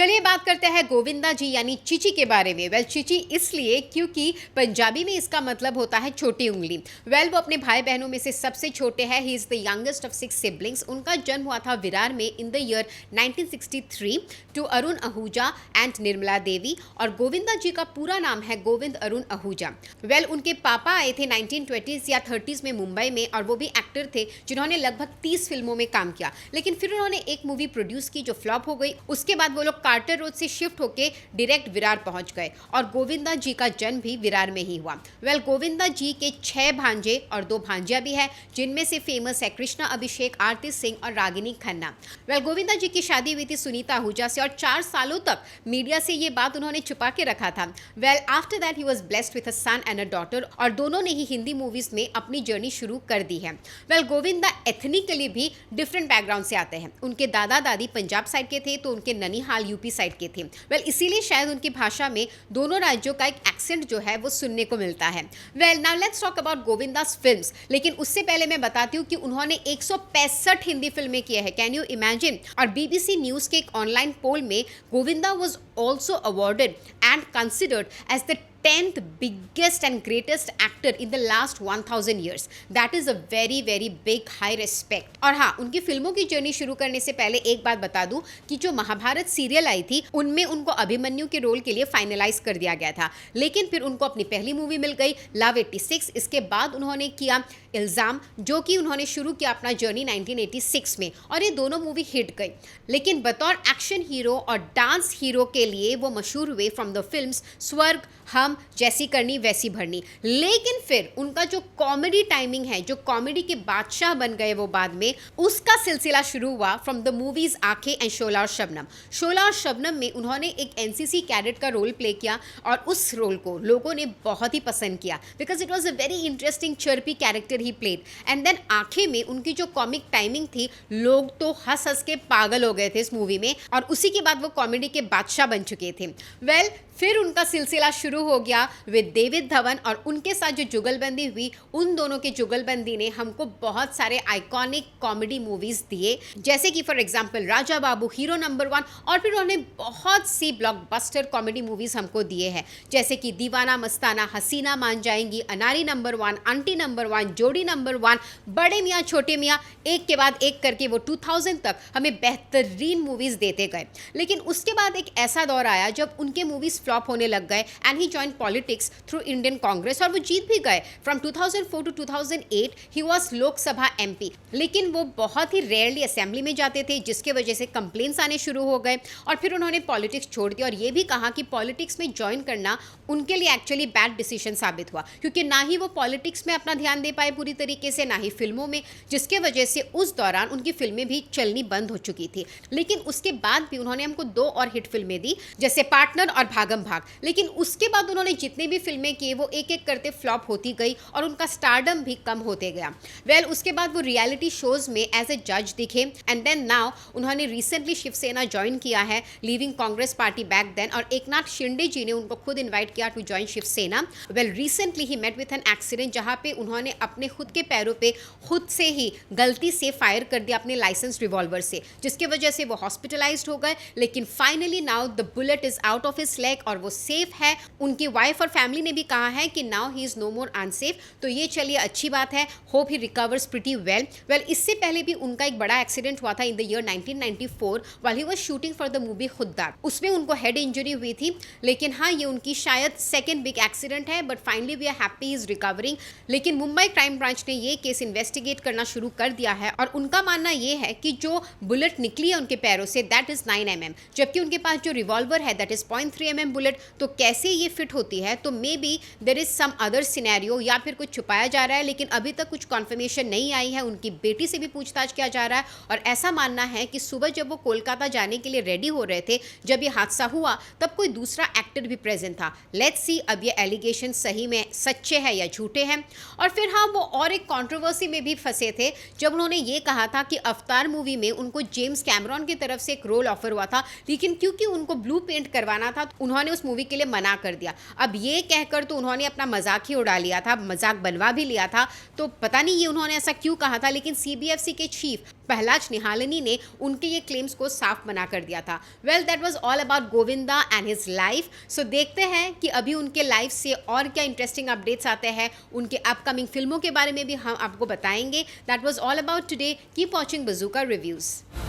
चलिए बात करते हैं गोविंदा जी यानी चिची के बारे में। चिची इसलिए क्योंकि पंजाबी में इसका मतलब होता है छोटी उंगली। वो अपने भाई बहनों में से सबसे छोटे हैं। He is the youngest of 6 siblings. उनका जन्म हुआ था विरार में in the year 1963 to Arun Ahuja and Nirmala Devi. और गोविंदा जी का पूरा नाम है गोविंद अरुण आहूजा। उनके पापा आए थे 1920s या 30s में मुंबई में, और वो भी एक्टर थे जिन्होंने लगभग 30 फिल्मों में काम किया। लेकिन फिर उन्होंने एक मूवी प्रोड्यूस की जो फ्लॉप हो गई। उसके बाद वो लोग कार्टर रोड से शिफ्ट होके डायरेक्ट विरार पहुंच गए, और गोविंदा जी का जन्म भी विरार में ही हुआ। गोविंदा जी के 6 भांजे और 2 भांजियां भी है, जिनमें से फेमस है कृष्णा अभिषेक, आरती सिंह और रागिनी खन्ना। गोविंदा जी की शादी हुई थी सुनीता आहूजा से, और 4 सालों तक मीडिया से ये बात उन्होंने छुपा के रखा था। After that he was blessed with a son and a daughter, और दोनों ने ही हिंदी मूवीज में अपनी जर्नी शुरू कर दी है। गोविंदा एथनिकली भी डिफरेंट बैकग्राउंड से आते हैं। उनके दादा दादी पंजाब साइड के थे, तो उनके ननिहाल यूपी साइड के थे। इसीलिए शायद उनकी भाषा में दोनों राज्यों का एक एक्सेंट जो है वो सुनने को मिलता है। Now let's talk about Govindas films. लेकिन उससे पहले मैं बताती हूँ कि उन्होंने 165 हिंदी फिल्में किए हैं। Can you imagine? और बीबीसी न्यूज के एक ऑनलाइन पोल में Govinda was also awarded and considered as the 10th biggest and greatest actor in the last 1000 years. That is a very very big high respect. और हाँ, उनकी फिल्मों की journey शुरू करने से पहले एक बात बता दूं कि जो महाभारत सीरियल आई थी उनमें उनको अभिमन्यु के रोल के लिए फाइनलाइज कर दिया गया था। लेकिन फिर उनको अपनी पहली मूवी मिल गई लव 86। इसके बाद उन्होंने किया इल्ज़ाम, जो कि उन्होंने शुरू किया अपना जर्नी 1986 में, और ये दोनों मूवी हिट गई। लेकिन बतौर एक्शन हीरो और डांस हीरो के लिए वो मशहूर हुए फ्रॉम द फिल्म्स स्वर्ग, हम, जैसी करनी वैसी भरनी। लेकिन फिर उनका जो कॉमेडी टाइमिंग है, जो कॉमेडी के बादशाह बन गए वो बाद में, उसका सिलसिला शुरू हुआ फ्रॉम द मूवीज आंखें एंड शोला और शबनम। शोला और शबनम में उन्होंने एक एनसीसी कैडेट का रोल प्ले किया, और उस रोल को लोगों ने बहुत ही पसंद किया because it was a very interesting chirpy character he played. And then आंखें में उनकी जो कॉमिक टाइमिंग थी, लोग तो हंस हंस के पागल हो गए थे इस मूवी में, और उसी के बाद वो कॉमेडी के बादशाह बन चुके थे। फिर उनका सिलसिला शुरू हो गया विद डेविड धवन, और उनके साथ जो जुगलबंदी हुई, उन दोनों के जुगलबंदी ने हमको बहुत सारे आइकॉनिक कॉमेडी मूवीज दिए, जैसे कि for example Raja Babu, hero number 1, और फिर उन्होंने बहुत सी ब्लॉकबस्टर कॉमेडी मूवीज हमको दिए हैं, जैसे कि दीवाना मस्ताना, हसीना मान जाएंगी, अनारी नंबर 1, आंटी नंबर 1, जोड़ी नंबर 1, बड़े मियाँ छोटे मियाँ, एक के बाद एक करके वो 2000 तक हमें बेहतरीन मूवीज देते गए। लेकिन उसके बाद एक ऐसा दौर आया जब उनके मूवीज फ्लॉप होने लग गए, and he join politics through Indian Congress, और वो जीत भी गए। From 2004 to 2008 he was Lok Sabha MP. लेकिन वो बहुत ही रेयरली असेंबली में जाते थे, जिसके वजह से कंप्लेंट्स आने शुरू हो गए, और फिर उन्होंने पॉलिटिक्स छोड़ दिया, और ये भी कहा कि पॉलिटिक्स में ज्वाइन करना उनके लिए एक्चुअली बैड डिसीजन साबित हुआ, क्योंकि ना ही वो पॉलिटिक्स में अपना ध्यान दे पाए पूरी तरीके से, ना ही फिल्मों में, जिसके वजह से उस दौरान उनकी फिल्में भी चलनी बंद हो चुकी थी। लेकिन उसके बाद भी उन्होंने हमको 2 और हिट फिल्में दी, जैसे पार्टनर और भागम भाग। लेकिन उसके बाद उन्होंने जितने भी फिल्में किए वो एक एक करते फ्लॉप होती गई, और उनका स्टारडम भी कम होते गया। उसके बाद वो रियलिटी शोज में एज ए जज दिखे, एंड देन नाउ उन्होंने रिसेंटली शिवसेना ज्वाइन किया है, leaving Congress party back then, और एकनाथ शिंदे जी ने उनको खुद इन्वाइट किया to join Shiv Sena. Recently he met with an accident, जहां पे उन्होंने अपने खुद के पैरों पे खुद से ही गलती से फायर कर दिया अपने लाइसेंस रिवॉल्वर से, जिसकी वजह से वो हॉस्पिटलाइज्ड हो गए। लेकिन finally now the bullet is out of his leg, और वो सेफ है। उनकी वाइफ और फैमिली ने भी कहा है कि now he is no more unsafe, तो ये चलिए अच्छी बात है। Hope he recovers pretty well. इससे पहले भी उनका एक बड़ा एक्सीडेंट हुआ था in the year 1994 while he was shooting for the movie Khuddar. उसमें उनको हेड इंजरी हुई थी। लेकिन हाँ, ये उनकी शायद सेकेंड बिग एक्सीडेंट है, but finally we are happy he is recovering. लेकिन मुंबई क्राइम ब्रांच ने ये केस इन्वेस्टिगेट करना शुरू कर दिया है, और उनका मानना ये है कि जो बुलेट निकली है उनके पैरों से दैट इज 9 mm, जबकि उनके पास जो रिवॉल्वर है दैट इज 0.3 mm बुलेट। तो कैसे ये फिट होती है? तो maybe there is some other scenario, या फिर कुछ छुपाया जा रहा है, लेकिन अभी तक कुछ कॉन्फर्मेशन नहीं आई है। उनकी बेटी से भी पूछताछ किया जा रहा है, और ऐसा मानना है कि सुबह जब वो कोलकाता जाने के लिए रेडी हो रहे थे, जब ये हादसा हुआ, तब कोई दूसरा एक्टर भी प्रेजेंट था। लेट्स सी अब ये एलिगेशन सही में सच्चे हैं या झूठे हैं। और फिर हाँ, वो और एक कंट्रोवर्सी में भी फंसे थे, जब उन्होंने ये कहा था कि अवतार मूवी में उनको जेम्स कैमरॉन की तरफ से एक रोल ऑफर हुआ था, लेकिन क्योंकि उनको ब्लू पेंट करवाना था, तो उन्होंने उस मूवी के लिए मना कर दिया। अब ये कहकर तो उन्होंने अपना मजाक ही उड़ा लिया था, मजाक बनवा भी लिया था। तो पता नहीं ये उन्होंने ऐसा क्यों कहा था, लेकिन सीबीएफसी के चीफ प्रहलाद निहालनी ने उनके ये क्लेम्स को साफ मना कर दिया था। Well, that was all about Govinda and his life. So देखते हैं कि अभी उनके लाइफ से और क्या इंटरेस्टिंग अपडेट्स आते हैं, उनके अपकमिंग फिल्मों के बारे में भी हम आपको बताएंगे। That was all about today. Keep watching bazooka reviews.